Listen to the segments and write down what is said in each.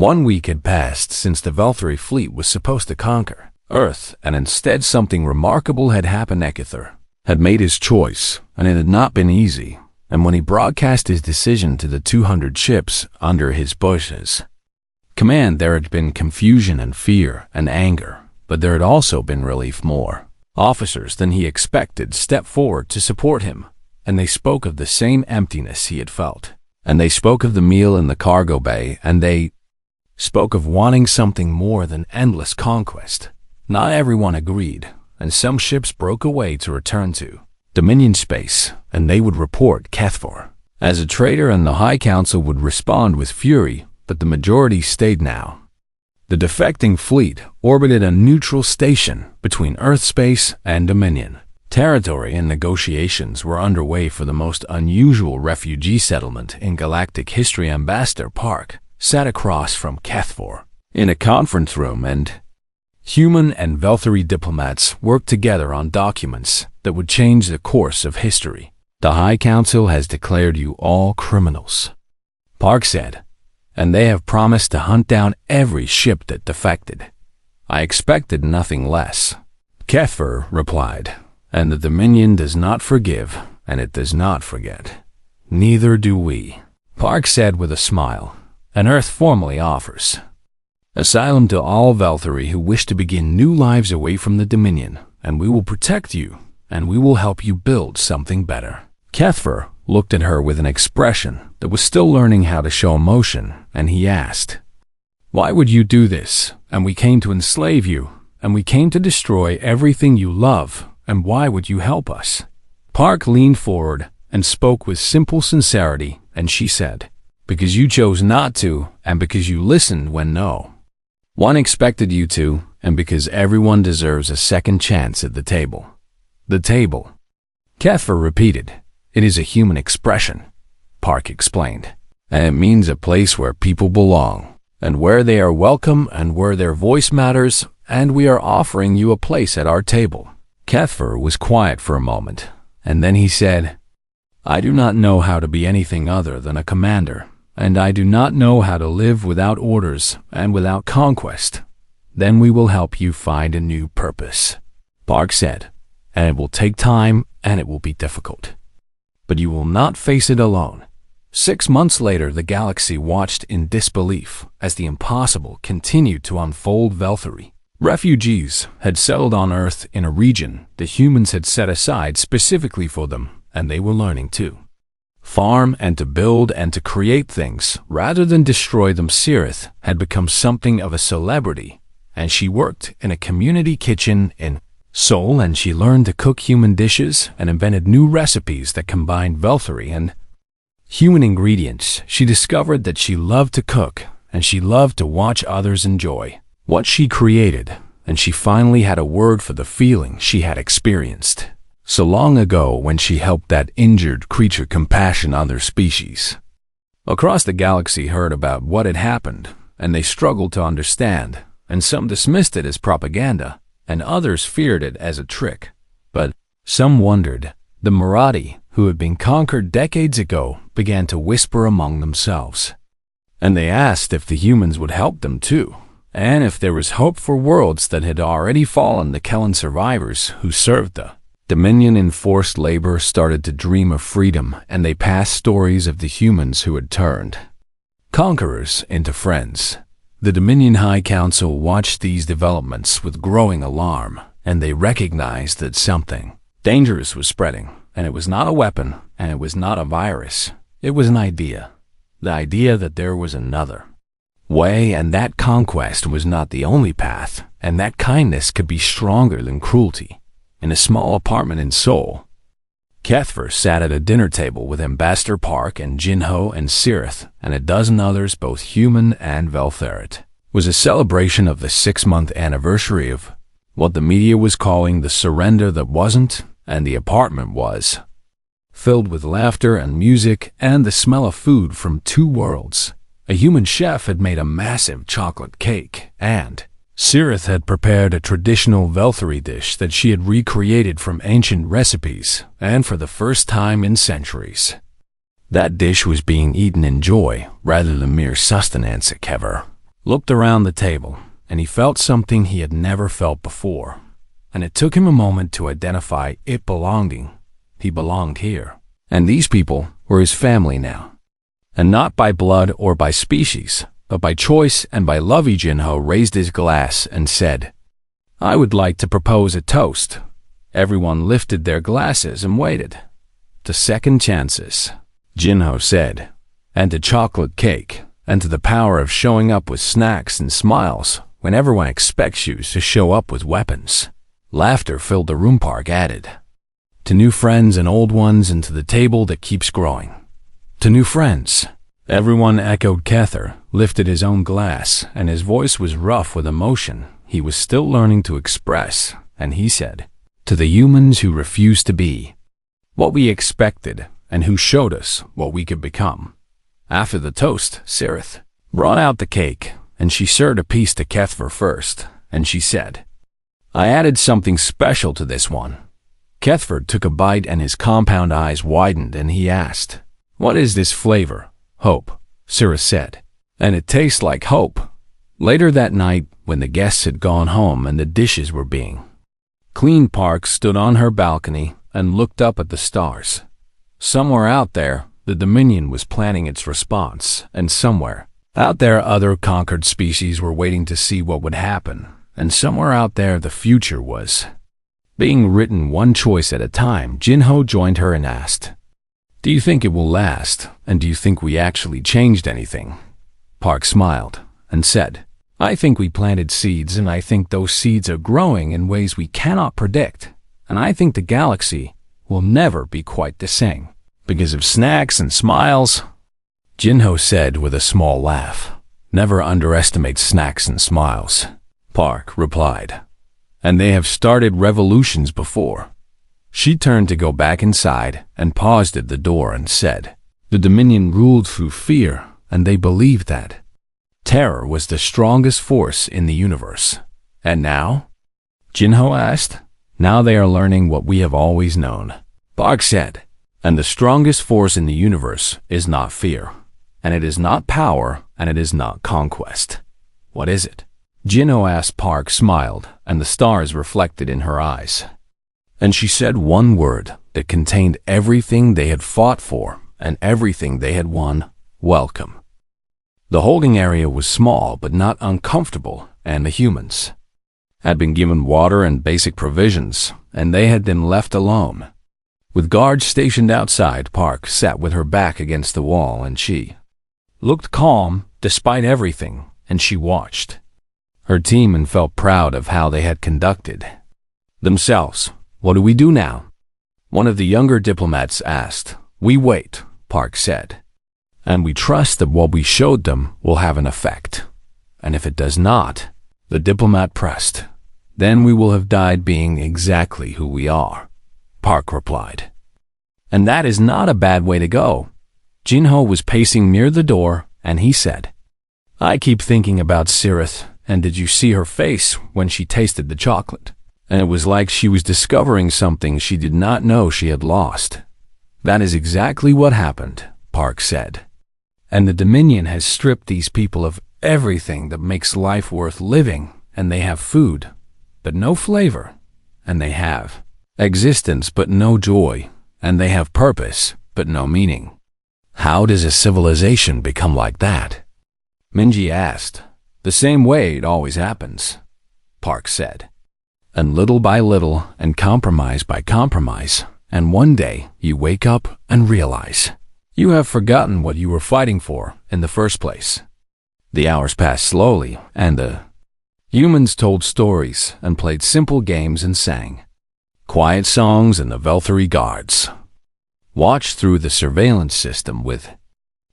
1 week had passed since the Velthari fleet was supposed to conquer Earth, and instead something remarkable had happened. Ekithar had made his choice, and it had not been easy, and when he broadcast his decision to the 200 ships under his bushes command, there had been confusion and fear and anger, but there had also been relief. More officers than he expected stepped forward to support him, and they spoke of the same emptiness he had felt, and they spoke of the meal in the cargo bay, and they spoke of wanting something more than endless conquest. Not everyone agreed, and some ships broke away to return to Dominion space, and they would report Kethfor as a traitor, and the High Council would respond with fury, but the majority stayed now. The defecting fleet orbited a neutral station between Earth space and Dominion territory, and negotiations were underway for the most unusual refugee settlement in galactic history. Ambassador Park sat across from Kethfor in a conference room, and human and Velthari diplomats worked together on documents that would change the course of history. The High Council has declared you all criminals, Park said, and they have promised to hunt down every ship that defected. I expected nothing less, Kethfor replied, and the Dominion does not forgive, and it does not forget. Neither do we, Park said with a smile. And Earth formally offers asylum to all Velthari who wish to begin new lives away from the Dominion, and we will protect you, and we will help you build something better. Kethfor looked at her with an expression that was still learning how to show emotion, and he asked, "Why would you do this? And we came to enslave you, and we came to destroy everything you love, and why would you help us?" Park leaned forward and spoke with simple sincerity, and she said, "Because you chose not to, and because you listened when no one expected you to, and because everyone deserves a second chance at the table." The table, Kethfor repeated. "It is a human expression," Park explained, "and it means a place where people belong, and where they are welcome, and where their voice matters, and we are offering you a place at our table." Kethfor was quiet for a moment, and then he said, "I do not know how to be anything other than a commander, and I do not know how to live without orders and without conquest. Then we will help you find a new purpose," Park said, "and it will take time and it will be difficult. But you will not face it alone." 6 months later, the galaxy watched in disbelief as the impossible continued to unfold. Velthari refugees had settled on Earth in a region the humans had set aside specifically for them, and they were learning to farm and to build and to create things rather than destroy them. Sirith had become something of a celebrity, and she worked in a community kitchen in Seoul, and she learned to cook human dishes and invented new recipes that combined Velthari and human ingredients. She discovered that she loved to cook, and she loved to watch others enjoy what she created, and she finally had a word for the feeling she had experienced so long ago when she helped that injured creature compassion other species. Across the galaxy heard about what had happened, and they struggled to understand, and some dismissed it as propaganda, and others feared it as a trick. But some wondered. The Marathi, who had been conquered decades ago, began to whisper among themselves, and they asked if the humans would help them too, and if there was hope for worlds that had already fallen. The Kellen survivors who served the Dominion in forced labor started to dream of freedom, and they passed stories of the humans who had turned conquerors into friends. The Dominion High Council watched these developments with growing alarm, and they recognized that something dangerous was spreading, and it was not a weapon, and it was not a virus. It was an idea. The idea that there was another way, and that conquest was not the only path, and that kindness could be stronger than cruelty. In a small apartment in Seoul, Kethfor sat at a dinner table with Ambassador Park and Jinho and Sirith and a dozen others, both human and Velthari. It was a celebration of the 6-month anniversary of what the media was calling the surrender that wasn't, and the apartment was filled with laughter and music and the smell of food from two worlds. A human chef had made a massive chocolate cake, and Sirith had prepared a traditional Velthari dish that she had recreated from ancient recipes, and for the first time in centuries, that dish was being eaten in joy rather than mere sustenance. Kethfor looked around the table, and he felt something he had never felt before. And it took him a moment to identify it belonging. He belonged here. And these people were his family now. And not by blood or by species, but by choice and by love. Jinho raised his glass and said, "I would like to propose a toast." Everyone lifted their glasses and waited. "To second chances," Jinho said, "and to chocolate cake, and to the power of showing up with snacks and smiles when everyone expects you to show up with weapons." Laughter filled the room. Park added, "To new friends and old ones, and to the table that keeps growing." "To new friends," everyone echoed. Kether lifted his own glass, and his voice was rough with emotion he was still learning to express, and he said, "To the humans who refused to be what we expected and who showed us what we could become." After the toast, Sirith brought out the cake, and she served a piece to Kethver first, and she said, "I added something special to this one." Kethver took a bite and his compound eyes widened, and he asked, "What is this flavor?" "Hope," Sirith said. "And it tastes like hope." Later that night, when the guests had gone home and the dishes were being cleaned, Park stood on her balcony and looked up at the stars. Somewhere out there, the Dominion was planning its response, and somewhere out there other conquered species were waiting to see what would happen, and somewhere out there the future was being written one choice at a time. Jinho joined her and asked, "Do you think it will last, and do you think we actually changed anything?" Park smiled and said, "I think we planted seeds, and I think those seeds are growing in ways we cannot predict, and I think the galaxy will never be quite the same because of snacks and smiles." Jinho said with a small laugh, "Never underestimate snacks and smiles." Park replied, "And they have started revolutions before." She turned to go back inside and paused at the door and said, "The Dominion ruled through fear, and they believed that terror was the strongest force in the universe. And now?" Jinho asked. "Now they are learning what we have always known," Park said. "And the strongest force in the universe is not fear, and it is not power, and it is not conquest. What is it?" Jinho asked. Park smiled, and the stars reflected in her eyes. And she said one word that contained everything they had fought for and everything they had won: welcome. The holding area was small but not uncomfortable, and the humans had been given water and basic provisions, and they had been left alone. With guards stationed outside, Park sat with her back against the wall, and she looked calm despite everything, and she watched her team and felt proud of how they had conducted themselves. "What do we do now?" one of the younger diplomats asked. "We wait," Park said. "And we trust that what we showed them will have an effect. And if it does not," the diplomat pressed, "then we will have died being exactly who we are," Park replied. "And that is not a bad way to go." Jinho was pacing near the door, and he said, "I keep thinking about Sirith, and did you see her face when she tasted the chocolate? And it was like she was discovering something she did not know she had lost." "That is exactly what happened," Park said. "And the Dominion has stripped these people of everything that makes life worth living, and they have food, but no flavor, and they have existence but no joy, and they have purpose but no meaning. How does a civilization become like that?" Minji asked. "The same way it always happens," Park said. "And little by little, and compromise by compromise, and one day you wake up and realize you have forgotten what you were fighting for in the first place." The hours passed slowly, and the humans told stories and played simple games and sang quiet songs, and the Velthari guards watched through the surveillance system with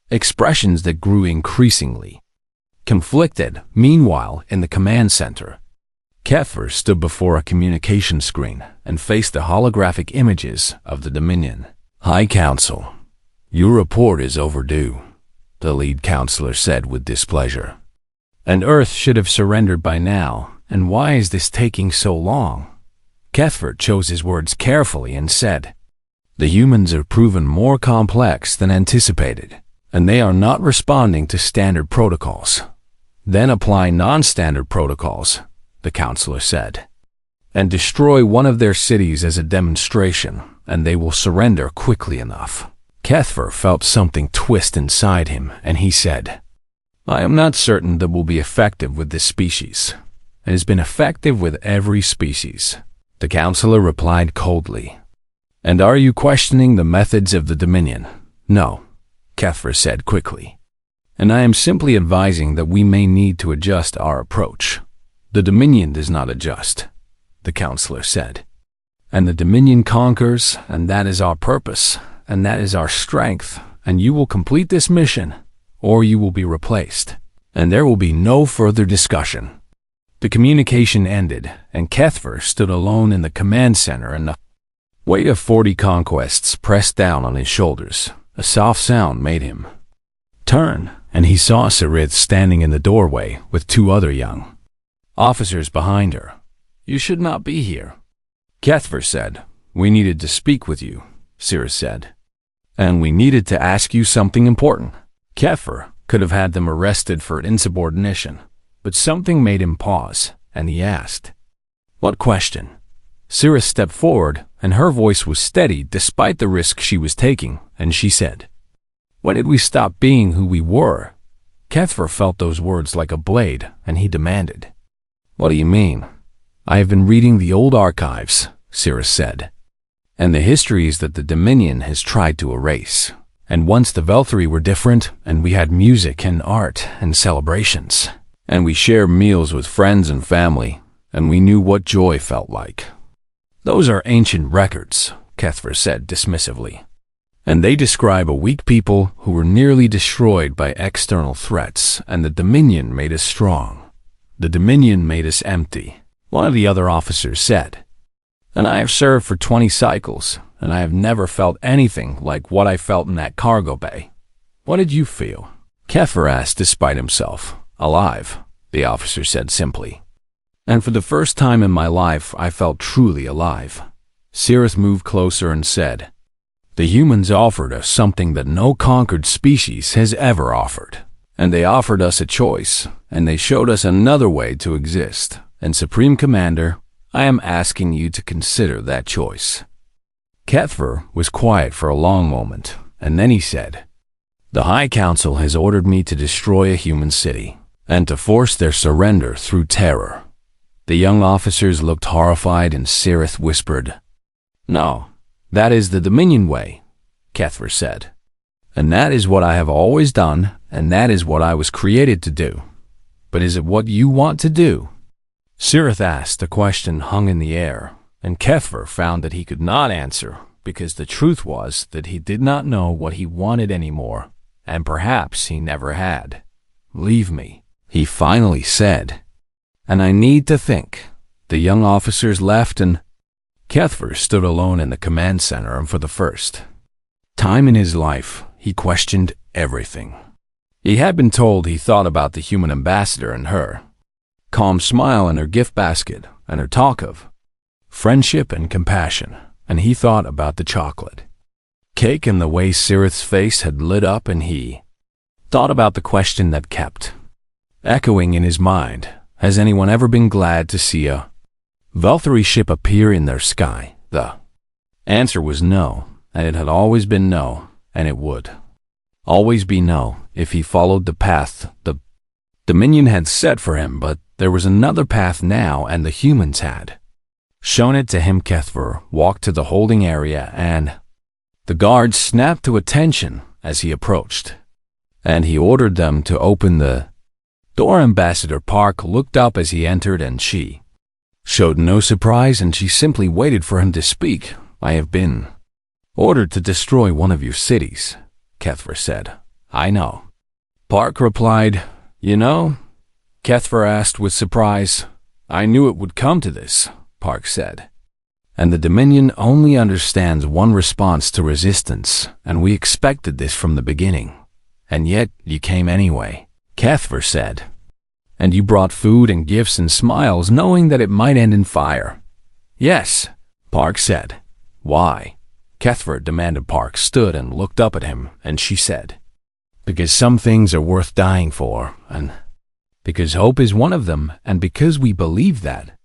expressions that grew increasingly conflicted. Meanwhile, in the command center, Kethver stood before a communication screen and faced the holographic images of the Dominion. "High Council, your report is overdue," the lead counselor said with displeasure. "And Earth should have surrendered by now, and why is this taking so long?" Kethver chose his words carefully and said, "The humans have proven more complex than anticipated, and they are not responding to standard protocols. Then apply non-standard protocols, the counselor said, and destroy one of their cities as a demonstration, and they will surrender quickly enough. Kethver felt something twist inside him, and he said, I am not certain that will be effective with this species. It has been effective with every species. The counselor replied coldly. And are you questioning the methods of the Dominion? No, Kethver said quickly. And I am simply advising that we may need to adjust our approach. The Dominion does not adjust, the counselor said. And the Dominion conquers, and that is our purpose, and that is our strength, and you will complete this mission, or you will be replaced, and there will be no further discussion. The communication ended, and Kethver stood alone in the command center, and the weight of 40 conquests pressed down on his shoulders. A soft sound made him turn, and he saw Sirith standing in the doorway with 2 other young officers behind her. You should not be here, Kethver said. We needed to speak with you, Sirith said. And we needed to ask you something important. Kethver could have had them arrested for insubordination, but something made him pause, and he asked, What question? Sirith stepped forward, and her voice was steady despite the risk she was taking, and she said, When did we stop being who we were? Kethver felt those words like a blade, and he demanded, What do you mean? I have been reading the old archives, Sirith said, and the histories that the Dominion has tried to erase. And once the Velthari were different, and we had music and art and celebrations, and we shared meals with friends and family, and we knew what joy felt like. Those are ancient records, Kethver said dismissively, and they describe a weak people who were nearly destroyed by external threats, and the Dominion made us strong. The Dominion made us empty, one of the other officers said. And I have served for 20 cycles, and I have never felt anything like what I felt in that cargo bay. What did you feel? Kethver asked despite himself. Alive, the officer said simply. And for the first time in my life, I felt truly alive. Sirith moved closer and said, The humans offered us something that no conquered species has ever offered. And they offered us a choice, and they showed us another way to exist. And Supreme Commander, I am asking you to consider that choice. Kethver was quiet for a long moment, and then he said, The High Council has ordered me to destroy a human city, and to force their surrender through terror. The young officers looked horrified, and Sirith whispered, No, that is the Dominion way, Kethver said. And that is what I have always done, and that is what I was created to do. But is it what you want to do? Sirith asked. A question hung in the air, and Kethver found that he could not answer, because the truth was that he did not know what he wanted anymore, and perhaps he never had. Leave me, he finally said. And I need to think. The young officers left, and Kethver stood alone in the command center, and for the first time in his life, he questioned everything. He had been told he thought about the human ambassador and her calm smile and her gift basket and her talk of friendship and compassion, and he thought about the chocolate cake and the way Sirith's face had lit up, and he thought about the question that kept echoing in his mind. Has anyone ever been glad to see a Velthari ship appear in their sky? The answer was no, and it had always been no, and it would always be no if he followed the path the Dominion had set for him. But there was another path now, and the humans had shown it to him. Kethver walked to the holding area, and the guards snapped to attention as he approached, and he ordered them to open the door. Ambassador Park looked up as he entered, and she showed no surprise, and she simply waited for him to speak. I have been ordered to destroy one of your cities, Kethver said. I know. Park replied. You know? Kethver asked with surprise. I knew it would come to this, Park said. And the Dominion only understands one response to resistance, and we expected this from the beginning. And yet you came anyway, Kethver said. And you brought food and gifts and smiles, knowing that it might end in fire. Yes, Park said. Why? Kethver demanded. Park stood and looked up at him, and she said, Because some things are worth dying for, and Because hope is one of them, and because we believe that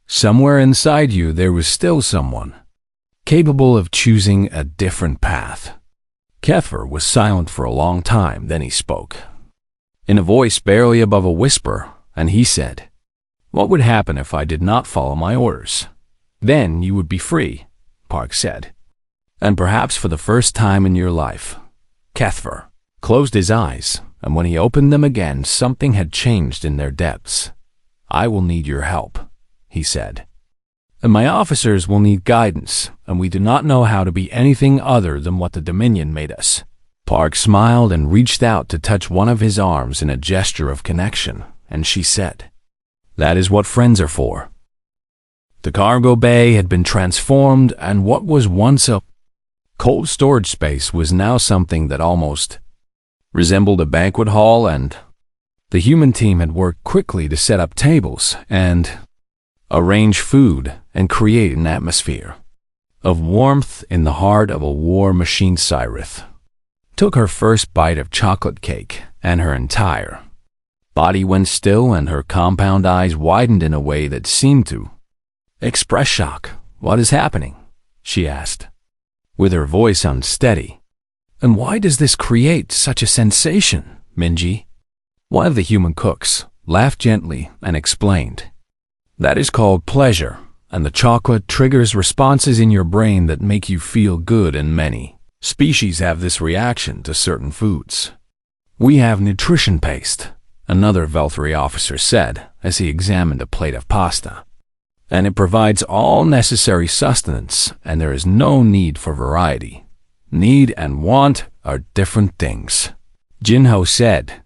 somewhere inside you there was still someone capable of choosing a different path. Kefir was silent for a long time, then he spoke, in a voice barely above a whisper, and he said, "What would happen if I did not follow my orders?" "Then you would be free," Park said. "And perhaps for the first time in your life." Kefir closed his eyes, and when he opened them again, something had changed in their depths. "I will need your help," he said. "And my officers will need guidance, and we do not know how to be anything other than what the Dominion made us." Park smiled and reached out to touch one of his arms in a gesture of connection, and she said, "That is what friends are for." The cargo bay had been transformed, and what was once a cold storage space was now something that almost resembled a banquet hall, and the human team had worked quickly to set up tables and arrange food and create an atmosphere of warmth in the heart of a war machine. Cyrith took her first bite of chocolate cake, and her entire body went still, and her compound eyes widened in a way that seemed to express shock. "What is happening?" she asked, with her voice unsteady. "And why does this create such a sensation, Minji?" One of the human cooks laughed gently and explained, "That is called pleasure, and the chocolate triggers responses in your brain that make you feel good, and many species have this reaction to certain foods." "We have nutrition paste," another Valkyrie officer said as he examined a plate of pasta, "and it provides all necessary sustenance, and there is no need for variety. Need and want are different things," Jinho said.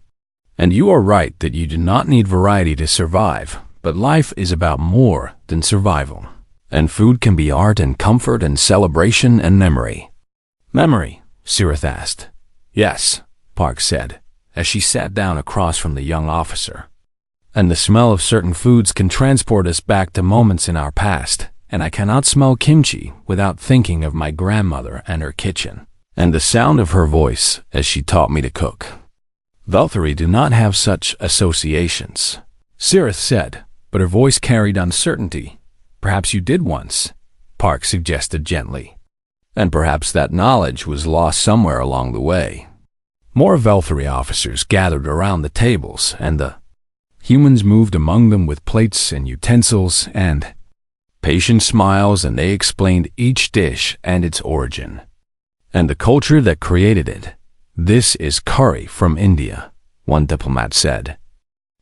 "And you are right that you do not need variety to survive, but life is about more than survival, and food can be art and comfort and celebration and memory." "Memory?" Sirith asked. "Yes," Park said, as she sat down across from the young officer. "And the smell of certain foods can transport us back to moments in our past, and I cannot smell kimchi without thinking of my grandmother and her kitchen, and the sound of her voice as she taught me to cook. Valkyrie do not have such associations," Sirith said, but her voice carried uncertainty. "Perhaps you did once," Park suggested gently. "And perhaps that knowledge was lost somewhere along the way." More Valkyrie officers gathered around the tables, and the humans moved among them with plates and utensils and patient smiles, and they explained each dish and its origin and the culture that created it. "This is curry from India," one diplomat said,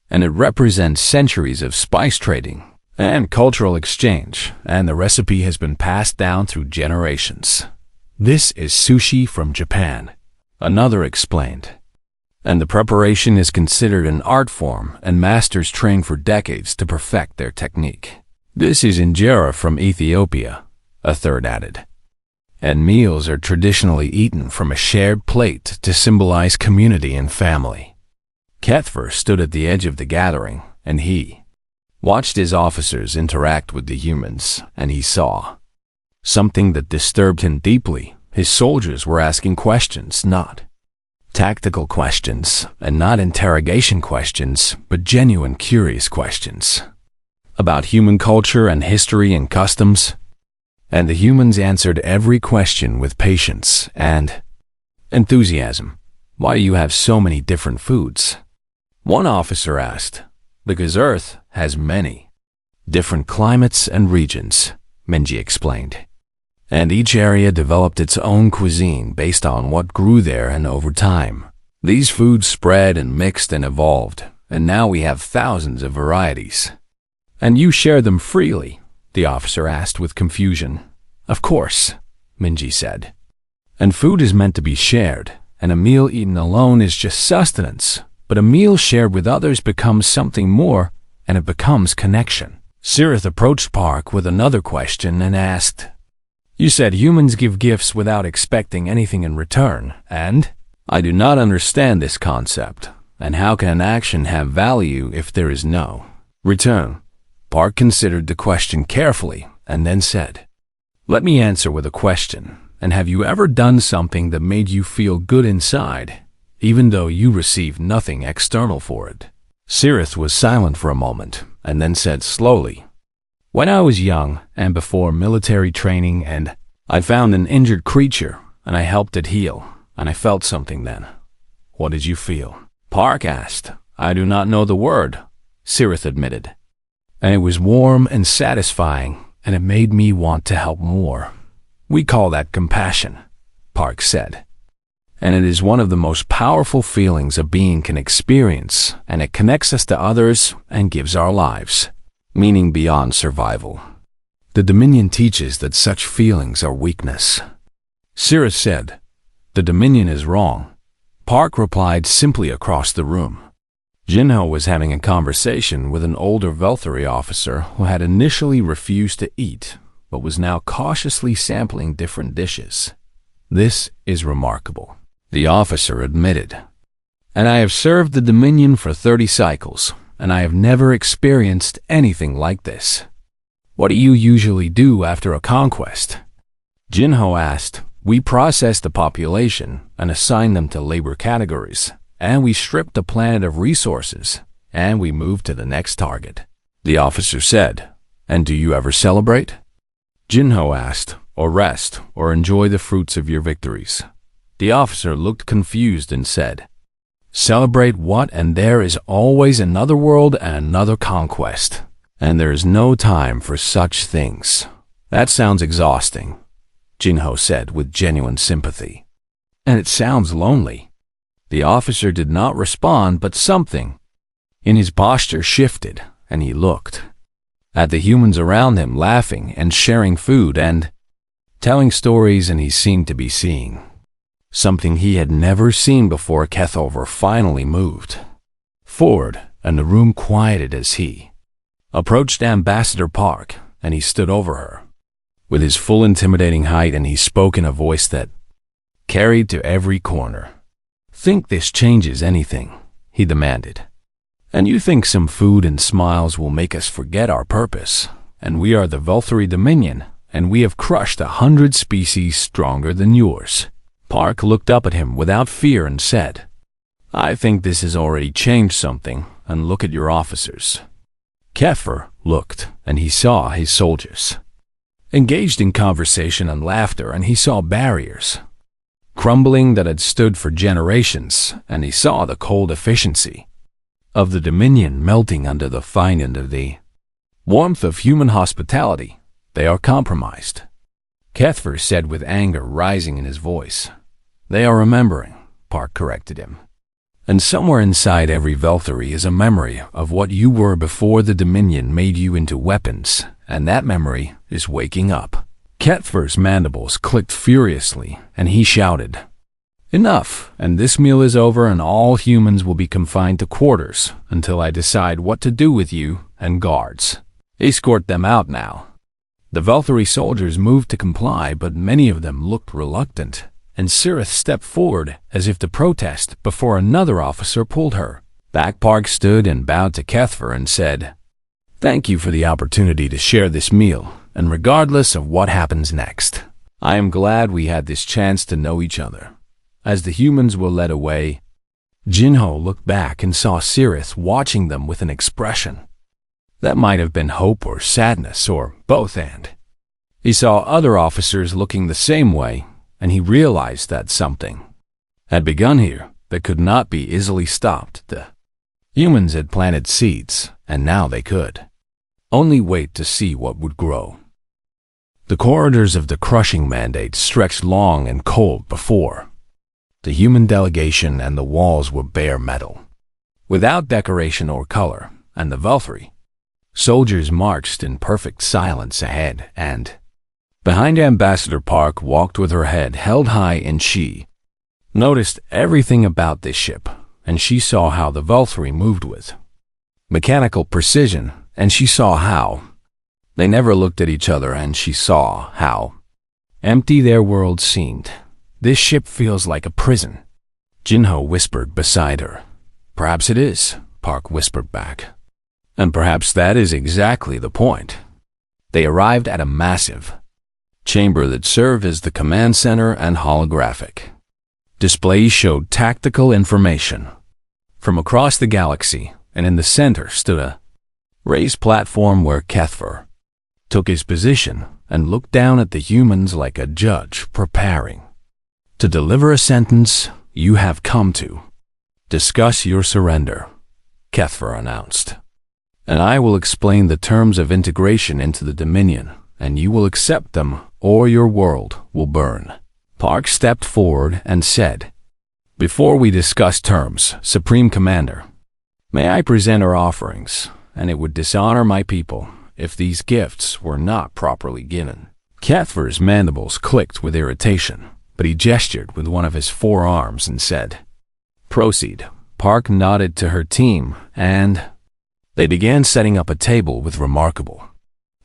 "and it represents centuries of spice trading and cultural exchange, and the recipe has been passed down through generations." "This is sushi from Japan," another explained, "and the preparation is considered an art form, and masters train for decades to perfect their technique." "This is injera from Ethiopia," a third added, "and meals are traditionally eaten from a shared plate to symbolize community and family." Kefir stood at the edge of the gathering, and he watched his officers interact with the humans, and he saw something that disturbed him deeply. His soldiers were asking questions, not tactical questions, and not interrogation questions, but genuine curious questions about human culture and history and customs. And the humans answered every question with patience and enthusiasm. "Why do you have so many different foods?" one officer asked. "Because Earth has many different climates and regions," Minji explained. "And each area developed its own cuisine based on what grew there, and over time, these foods spread and mixed and evolved, and now we have thousands of varieties." "And you share them freely?" the officer asked with confusion. "Of course," Minji said. "And food is meant to be shared, and a meal eaten alone is just sustenance, but a meal shared with others becomes something more, and it becomes connection." Sirith approached Park with another question and asked, "You said humans give gifts without expecting anything in return, and I do not understand this concept. And how can an action have value if there is no return?" Park considered the question carefully and then said, "Let me answer with a question. And have you ever done something that made you feel good inside, even though you received nothing external for it?" Sirith was silent for a moment and then said slowly, "When I was young and before military training, and I found an injured creature and I helped it heal, and I felt something then." "What did you feel?" Park asked. "I do not know the word," Sirith admitted. "And it was warm and satisfying, and it made me want to help more. We call that compassion," Park said. "And it is one of the most powerful feelings a being can experience, and it connects us to others and gives our lives meaning beyond survival. The Dominion teaches that such feelings are weakness." Sirith said, "The Dominion is wrong." Park replied simply across the room. Jinho was having a conversation with an older Velthari officer who had initially refused to eat, but was now cautiously sampling different dishes. "This is remarkable," the officer admitted. "And I have served the Dominion for 30 cycles, and I have never experienced anything like this." "What do you usually do after a conquest?" Jinho asked. "We process the population and assign them to labor categories, and we strip the planet of resources, and we move to the next target," the officer said. "And do you ever celebrate?" Jinho asked, "Or rest, or enjoy the fruits of your victories?" The officer looked confused and said, "Celebrate what? And there is always another world and another conquest, and there is no time for such things." "That sounds exhausting," Jinho said with genuine sympathy. "And it sounds lonely." The officer did not respond, but something in his posture shifted, and he looked at the humans around him, laughing and sharing food and telling stories, and he seemed to be seeing something he had never seen before. Kethover finally moved forward, and the room quieted as he approached Ambassador Park, and he stood over her with his full intimidating height, and he spoke in a voice that carried to every corner. "Think this changes anything?" he demanded. "And you think some food and smiles will make us forget our purpose? And we are the Velthari Dominion, and we have crushed 100 species stronger than yours." Park looked up at him without fear and said, "I think this has already changed something, and look at your officers." Kefir looked, and he saw his soldiers engaged in conversation and laughter, and he saw barriers crumbling that had stood for generations, and he saw the cold efficiency of the Dominion melting under the fine end of the warmth of human hospitality. "They are compromised," Kefir said with anger rising in his voice. "They are remembering," Park corrected him. "And somewhere inside every Velthari is a memory of what you were before the Dominion made you into weapons, and that memory is waking up." Kefir's mandibles clicked furiously, and he shouted, "Enough, and this meal is over, and all humans will be confined to quarters until I decide what to do with you and guards. Escort them out now." The Velthari soldiers moved to comply, but many of them looked reluctant, and Sirith stepped forward as if to protest before another officer pulled her back. Park stood and bowed to Kefir and said, "Thank you for the opportunity to share this meal, and regardless of what happens next, I am glad we had this chance to know each other." As the humans were led away, Jinho looked back and saw Sirith watching them with an expression that might have been hope or sadness or both, and he saw other officers looking the same way, and he realized that something had begun here that could not be easily stopped. The humans had planted seeds, and now they could only wait to see what would grow. The corridors of the crushing mandate stretched long and cold before the human delegation, and the walls were bare metal, without decoration or color, and the Velthari soldiers marched in perfect silence ahead, and behind Ambassador Park walked with her head held high, and she noticed everything about this ship, and she saw how the Velthari moved with mechanical precision, and she saw how they never looked at each other, and she saw how empty their world seemed. "This ship feels like a prison," Jinho whispered beside her. "Perhaps it is," Park whispered back. "And perhaps that is exactly the point." They arrived at a massive chamber that served as the command center, and holographic displays showed tactical information from across the galaxy, and in the center stood a raised platform where Kethver took his position and looked down at the humans like a judge preparing to deliver a sentence. "You have come to discuss your surrender," Kethver announced, "and I will explain the terms of integration into the Dominion, and you will accept them or your world will burn." Park stepped forward and said, "Before we discuss terms, Supreme Commander, may I present our offerings, and it would dishonor my people if these gifts were not properly given." Kethver's mandibles clicked with irritation, but he gestured with one of his forearms and said, "Proceed." Park nodded to her team, and they began setting up a table with remarkable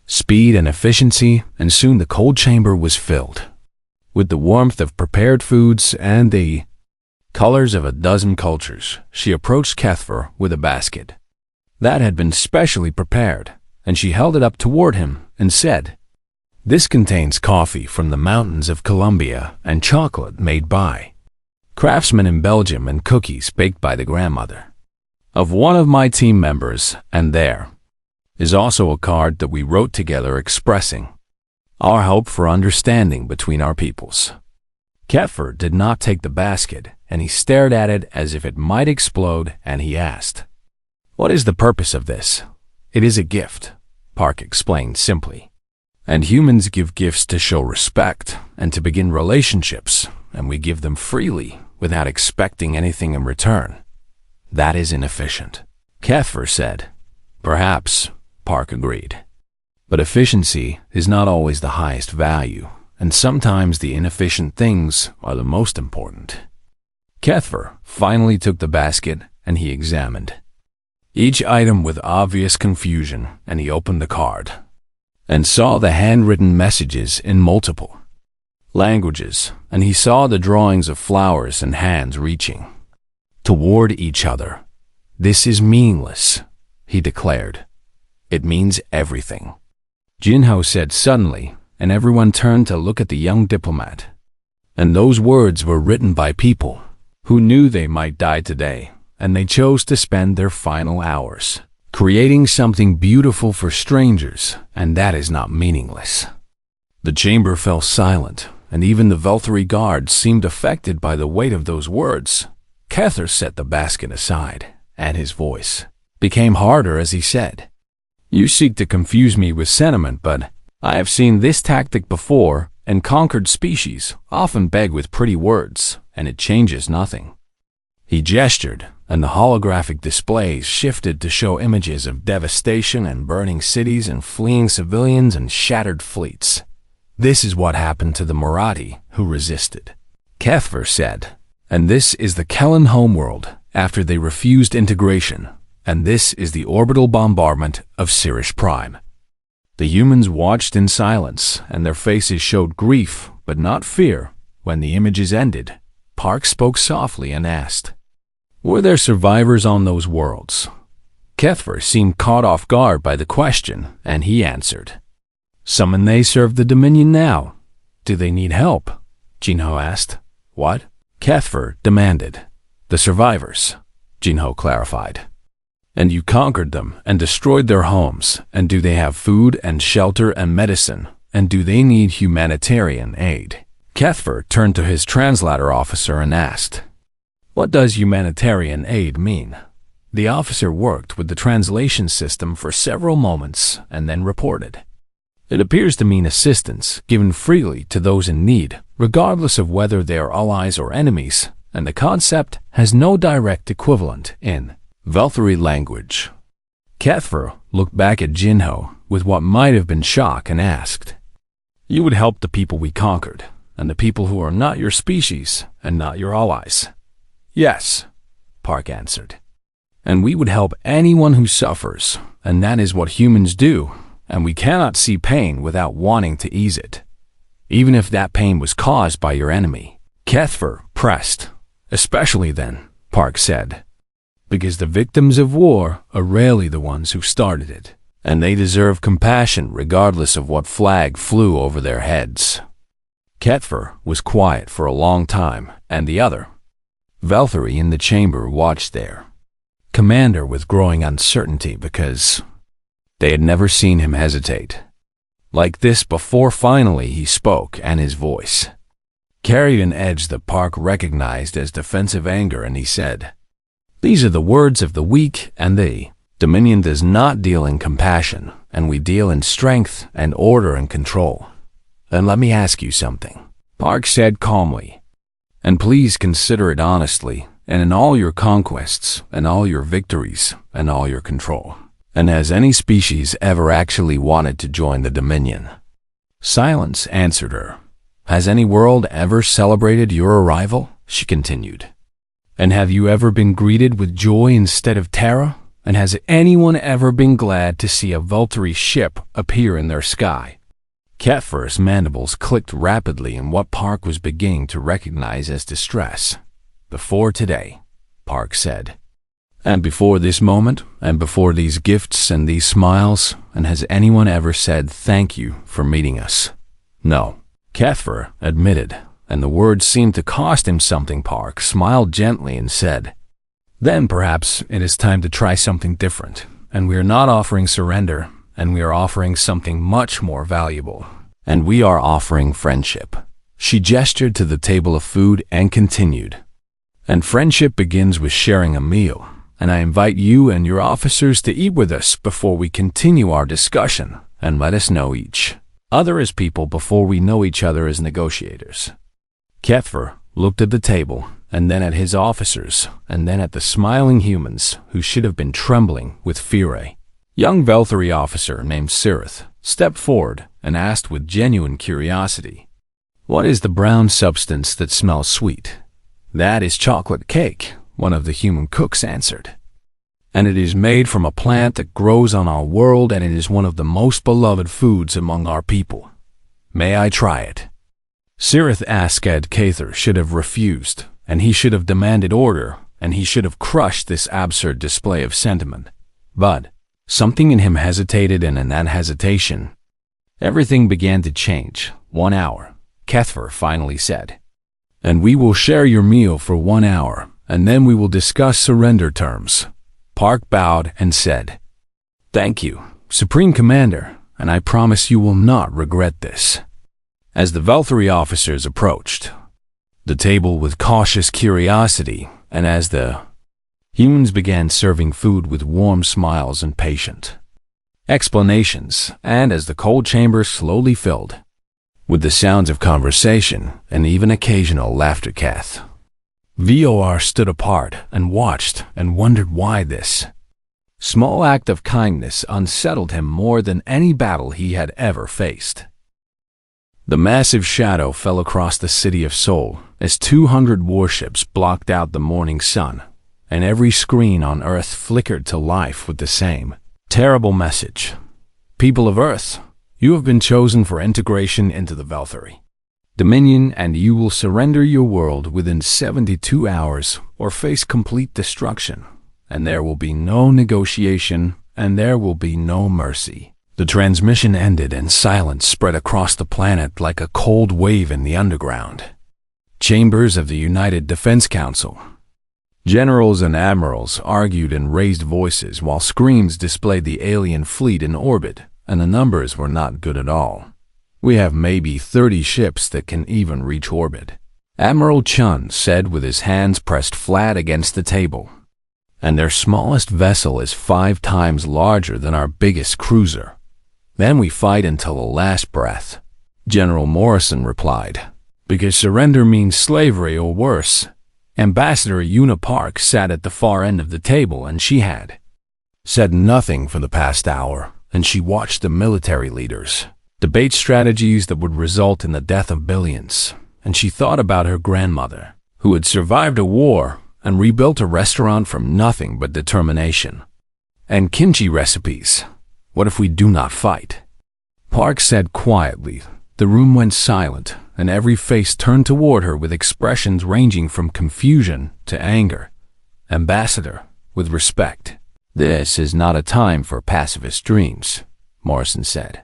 speed and efficiency, and soon the cold chamber was filled with the warmth of prepared foods and the colors of a dozen cultures. She approached Kethver with a basket that had been specially prepared, and she held it up toward him and said, "This contains coffee from the mountains of Colombia and chocolate made by craftsmen in Belgium and cookies baked by the grandmother of one of my team members, and there is also a card that we wrote together expressing our hope for understanding between our peoples." Kethver did not take the basket, and he stared at it as if it might explode, and he asked, "What is the purpose of this?" "It is a gift," Park explained simply. "And humans give gifts to show respect and to begin relationships, and we give them freely without expecting anything in return. That is inefficient," Kethver said. "Perhaps," Park agreed. "But efficiency is not always the highest value, and sometimes the inefficient things are the most important." Kethver finally took the basket, and he examined each item with obvious confusion, and he opened the card and saw the handwritten messages in multiple languages, and he saw the drawings of flowers and hands reaching toward each other. "This is meaningless," he declared. "It means everything," Jinho said suddenly, and everyone turned to look at the young diplomat. "And those words were written by people who knew they might die today, and they chose to spend their final hours creating something beautiful for strangers, and that is not meaningless." The chamber fell silent, and even the Velthari guards seemed affected by the weight of those words. Kethver set the basket aside, and his voice became harder as he said, "You seek to confuse me with sentiment, but I have seen this tactic before, and conquered species often beg with pretty words, and it changes nothing." He gestured, and the holographic displays shifted to show images of devastation and burning cities and fleeing civilians and shattered fleets. "This is what happened to the Marathi who resisted," Kethver said. "And this is the Kellen homeworld after they refused integration, and this is the orbital bombardment of Sirius Prime." The humans watched in silence, and their faces showed grief, but not fear. When the images ended, Park spoke softly and asked, "Were there survivors on those worlds?" Kethver seemed caught off guard by the question, and he answered, "Some, and they serve the Dominion now." "Do they need help?" Jinho asked. "What?" Kethver demanded. "The survivors," Jinho clarified. "And you conquered them and destroyed their homes, and do they have food and shelter and medicine, and do they need humanitarian aid?" Kethver turned to his translator officer and asked, "What does humanitarian aid mean?" The officer worked with the translation system for several moments and then reported, "It appears to mean assistance given freely to those in need, regardless of whether they are allies or enemies, and the concept has no direct equivalent in Velthari language." Kethver looked back at Jinho with what might have been shock and asked, "You would help the people we conquered, and the people who are not your species and not your allies?" "Yes," Park answered. "And we would help anyone who suffers, and that is what humans do, and we cannot see pain without wanting to ease it, even if that pain was caused by your enemy." Kethver pressed. "Especially then," Park said, "because the victims of war are rarely the ones who started it, and they deserve compassion regardless of what flag flew over their heads." Kethver was quiet for a long time, and the other Velthari in the chamber watched there Commander with growing uncertainty because they had never seen him hesitate like this before. Finally he spoke, and his voice carried an edge that Park recognized as defensive anger, and he said, "These are the words of the weak and the Dominion does not deal in compassion, and we deal in strength and order and control. And let me ask you something," Park said calmly, "and please consider it honestly, and in all your conquests, and all your victories, and all your control. And has any species ever actually wanted to join the Dominion?" Silence answered her. "Has any world ever celebrated your arrival?" she continued. "And have you ever been greeted with joy instead of terror? And has anyone ever been glad to see a Valkyrie ship appear in their sky?" Kefir's mandibles clicked rapidly in what Park was beginning to recognize as distress. "Before today," Park said. "And before this moment, and before these gifts and these smiles, and has anyone ever said thank you for meeting us?" "No," Kefir admitted, and the words seemed to cost him something. Park smiled gently and said, "Then perhaps it is time to try something different, and we are not offering surrender, and we are offering something much more valuable, and we are offering friendship." She gestured to the table of food and continued, "And friendship begins with sharing a meal, and I invite you and your officers to eat with us before we continue our discussion, and let us know each other as people before we know each other as negotiators." Kefir looked at the table, and then at his officers, and then at the smiling humans who should have been trembling with fear. A young Valkyrie officer named Sirith stepped forward and asked with genuine curiosity, "What is the brown substance that smells sweet?" "That is chocolate cake," one of the human cooks answered. "And it is made from a plant that grows on our world, and it is one of the most beloved foods among our people. May I try it?" Sirith asked. Kefir should have refused, and he should have demanded order, and he should have crushed this absurd display of sentiment. But something in him hesitated, and in that hesitation, everything began to change. "1 hour," Kefir finally said. "And we will share your meal for 1 hour, and then we will discuss surrender terms." Park bowed and said, "Thank you, Supreme Commander, and I promise you will not regret this." As the Valkyrie officers approached the table with cautious curiosity, and as the humans began serving food with warm smiles and patient explanations, and as the cold chamber slowly filled with the sounds of conversation and even occasional laughter, Vor stood apart and watched and wondered why this small act of kindness unsettled him more than any battle he had ever faced. The massive shadow fell across the city of Seoul as 200 warships blocked out the morning sun, and every screen on Earth flickered to life with the same terrible message. "People of Earth, you have been chosen for integration into the Valkyrie Dominion, and you will surrender your world within 72 hours or face complete destruction, and there will be no negotiation, and there will be no mercy." The transmission ended, and silence spread across the planet like a cold wave in the underground chambers of the United Defense Council. Generals and admirals argued in raised voices while screens displayed the alien fleet in orbit, and the numbers were not good at all. "We have maybe 30 ships that can even reach orbit," Admiral Chun said with his hands pressed flat against the table. "And their smallest vessel is 5 times larger than our biggest cruiser. Then we fight until the last breath," General Morrison replied, "because surrender means slavery or worse." Ambassador Yuna Park sat at the far end of the table, and she had said nothing for the past hour, and she watched the military leaders debate strategies that would result in the death of billions, and she thought about her grandmother, who had survived a war and rebuilt a restaurant from nothing but determination. And kimchi recipes. What if we do not fight? Park said quietly. The room went silent, and every face turned toward her with expressions ranging from confusion to anger. "Ambassador, with respect, this is not a time for pacifist dreams," Morrison said.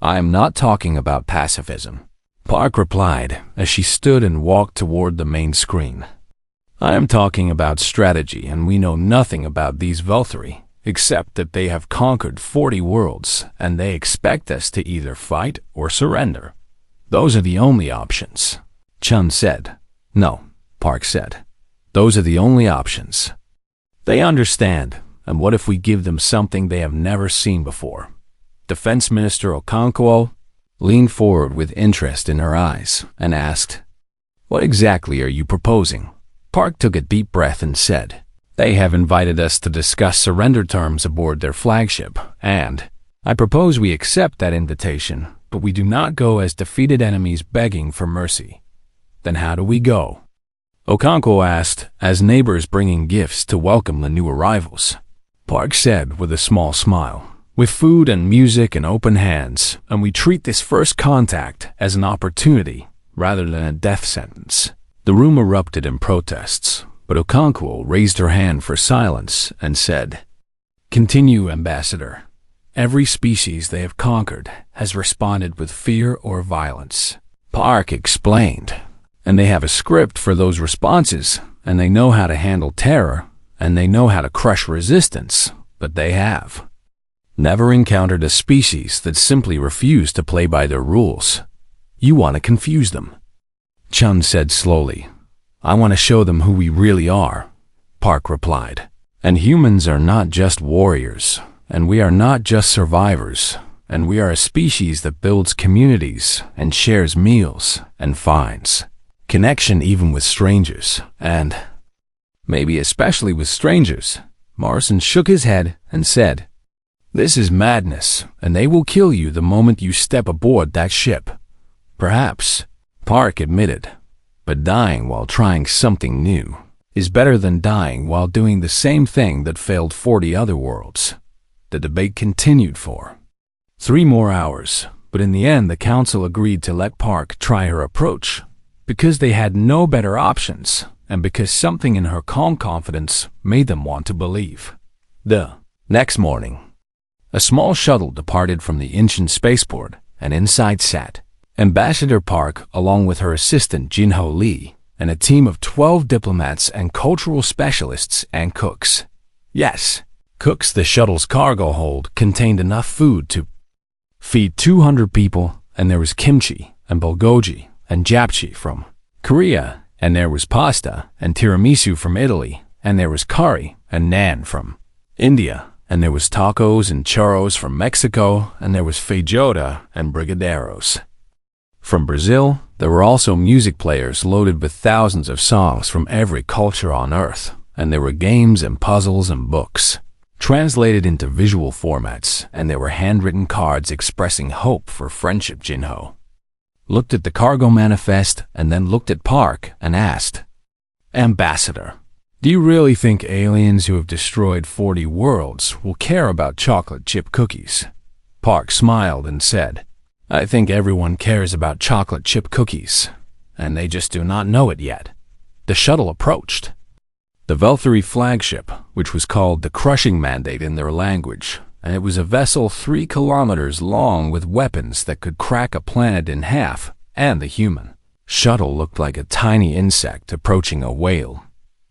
"I am not talking about pacifism," Park replied as she stood and walked toward the main screen. I am talking about strategy, and we know nothing about these Velthari, except that they have conquered 40 worlds, and they expect us to either fight or surrender. Those are the only options, Chun said. No, Park said. Those are the only options. They understand, and what if we give them something they have never seen before? Defense Minister Okonkwo leaned forward with interest in her eyes and asked, "What exactly are you proposing?" Park took a deep breath and said, "They have invited us to discuss surrender terms aboard their flagship, and I propose we accept that invitation, but we do not go as defeated enemies begging for mercy." "Then how do we go?" Okonkwo asked, as neighbors bringing gifts to welcome the new arrivals. Park said with a small smile, "With food and music and open hands, and we treat this first contact as an opportunity rather than a death sentence." The room erupted in protests, but Okonkwo raised her hand for silence and said, "Continue, Ambassador. Every species they have conquered has responded with fear or violence." Park explained, "And they have a script for those responses, and they know how to handle terror, and they know how to crush resistance, but they have never encountered a species that simply refused to play by their rules. You want to confuse them." Chun said slowly, "I want to show them who we really are," Park replied. "And humans are not just warriors, and we are not just survivors, and we are a species that builds communities and shares meals and finds connection even with strangers, and maybe especially with strangers." Morrison shook his head and said, "This is madness, and they will kill you the moment you step aboard that ship." "Perhaps," Park admitted, "but dying while trying something new is better than dying while doing the same thing that failed 40 other worlds." The debate continued for 3 more hours, but in the end the council agreed to let Park try her approach, because they had no better options, and because something in her calm confidence made them want to believe. The next morning, a small shuttle departed from the ancient spaceport, and inside sat Ambassador Park along with her assistant Jinho Lee and a team of 12 diplomats and cultural specialists and cooks. Yes, cooks. The shuttle's cargo hold contained enough food to feed 200 people, and there was kimchi and bulgogi and japchae from Korea, and there was pasta and tiramisu from Italy, and there was curry and naan from India, and there was tacos and churros from Mexico, and there was feijoada and brigadeiros from Brazil. There were also music players loaded with thousands of songs from every culture on Earth, and there were games and puzzles and books translated into visual formats, and there were handwritten cards expressing hope for friendship. Jinho looked at the cargo manifest and then looked at Park and asked, "Ambassador, do you really think aliens who have destroyed 40 worlds will care about chocolate chip cookies?" Park smiled and said, "I think everyone cares about chocolate chip cookies, and they just do not know it yet." The shuttle approached the Velthari flagship, which was called the Crushing Mandate in their language, and it was a vessel 3 kilometers long with weapons that could crack a planet in half, and the human shuttle looked like a tiny insect approaching a whale.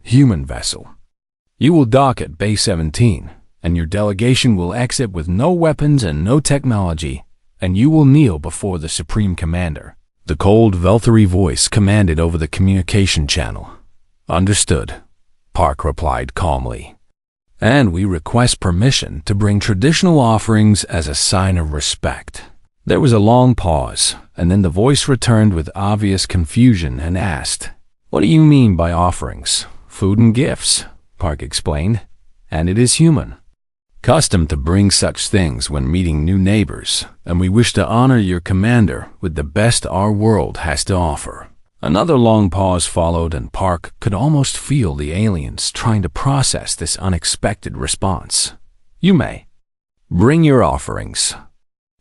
Human vessel. You will dock at Bay 17, and your delegation will exit with no weapons and no technology, and you will kneel before the Supreme Commander. The cold Velthari voice commanded over the communication channel. "Understood," Park replied calmly. "And we request permission to bring traditional offerings as a sign of respect." There was a long pause, and then the voice returned with obvious confusion and asked, "What do you mean by offerings?" "Food and gifts," Park explained, "and it is human custom to bring such things when meeting new neighbors, and we wish to honor your commander with the best our world has to offer." Another long pause followed, and Park could almost feel the aliens trying to process this unexpected response. "You may bring your offerings,"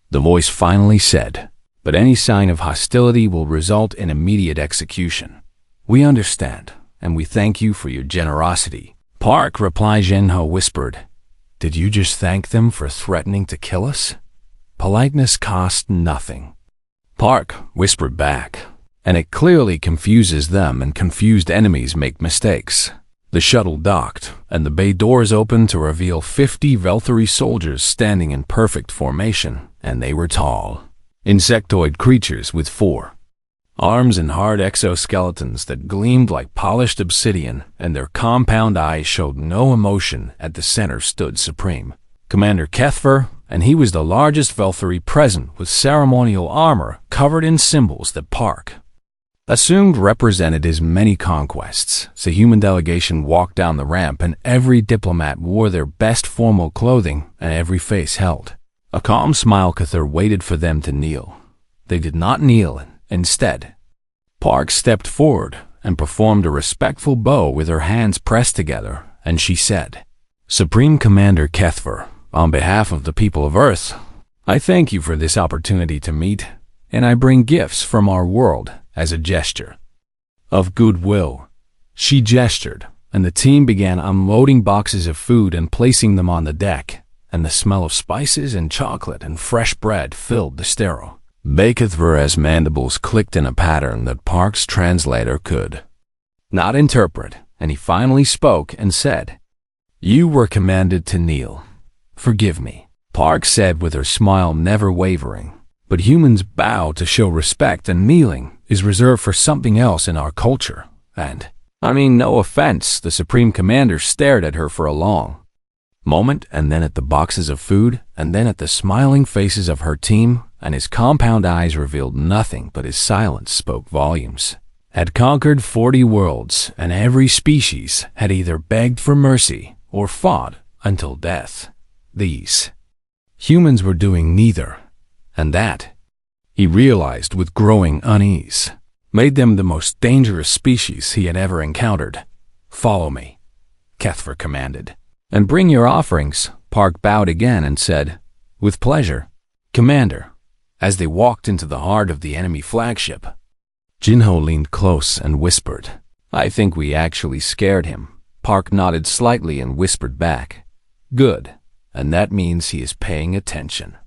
the voice finally said, "but any sign of hostility will result in immediate execution." "We understand, and we thank you for your generosity," Park replied. Jinho whispered, "Did you just thank them for threatening to kill us?" "Politeness costs nothing," Park whispered back, and it clearly confuses them, and confused enemies make mistakes. The shuttle docked, and the bay doors opened to reveal 50 Valkyrie soldiers standing in perfect formation, and they were tall. Insectoid creatures with 4 arms and hard exoskeletons that gleamed like polished obsidian, and their compound eyes showed no emotion. At the center stood Supreme Commander Kethver, and he was the largest Valkyrie present, with ceremonial armor covered in symbols that Park assumed represented his many conquests. The human delegation walked down the ramp, and every diplomat wore their best formal clothing, and every face held a calm smile. Kethver waited for them to kneel. They did not kneel. Instead, Park stepped forward and performed a respectful bow with her hands pressed together, and she said, "Supreme Commander Kethver, on behalf of the people of Earth, I thank you for this opportunity to meet, and I bring gifts from our world as a gesture of goodwill." She gestured, and the team began unloading boxes of food and placing them on the deck, and the smell of spices and chocolate and fresh bread filled the sterile Kethver's mandibles clicked in a pattern that Park's translator could not interpret, and he finally spoke and said, "You were commanded to kneel. Forgive me," Park said with her smile never wavering. "But humans bow to show respect, and kneeling is reserved for something else in our culture. And, I mean no offense." The Supreme Commander stared at her for a long moment, and then at the boxes of food, and then at the smiling faces of her team, and his compound eyes revealed nothing, but his silence spoke volumes. Had conquered 40 worlds, and every species had either begged for mercy or fought until death. These humans were doing neither, and that, he realized with growing unease, made them the most dangerous species he had ever encountered. "Follow me," Kethver commanded. "And bring your offerings." Park bowed again and said, "With pleasure, Commander." As they walked into the heart of the enemy flagship, Jinho leaned close and whispered, "I think we actually scared him." Park nodded slightly and whispered back, "Good, and that means he is paying attention."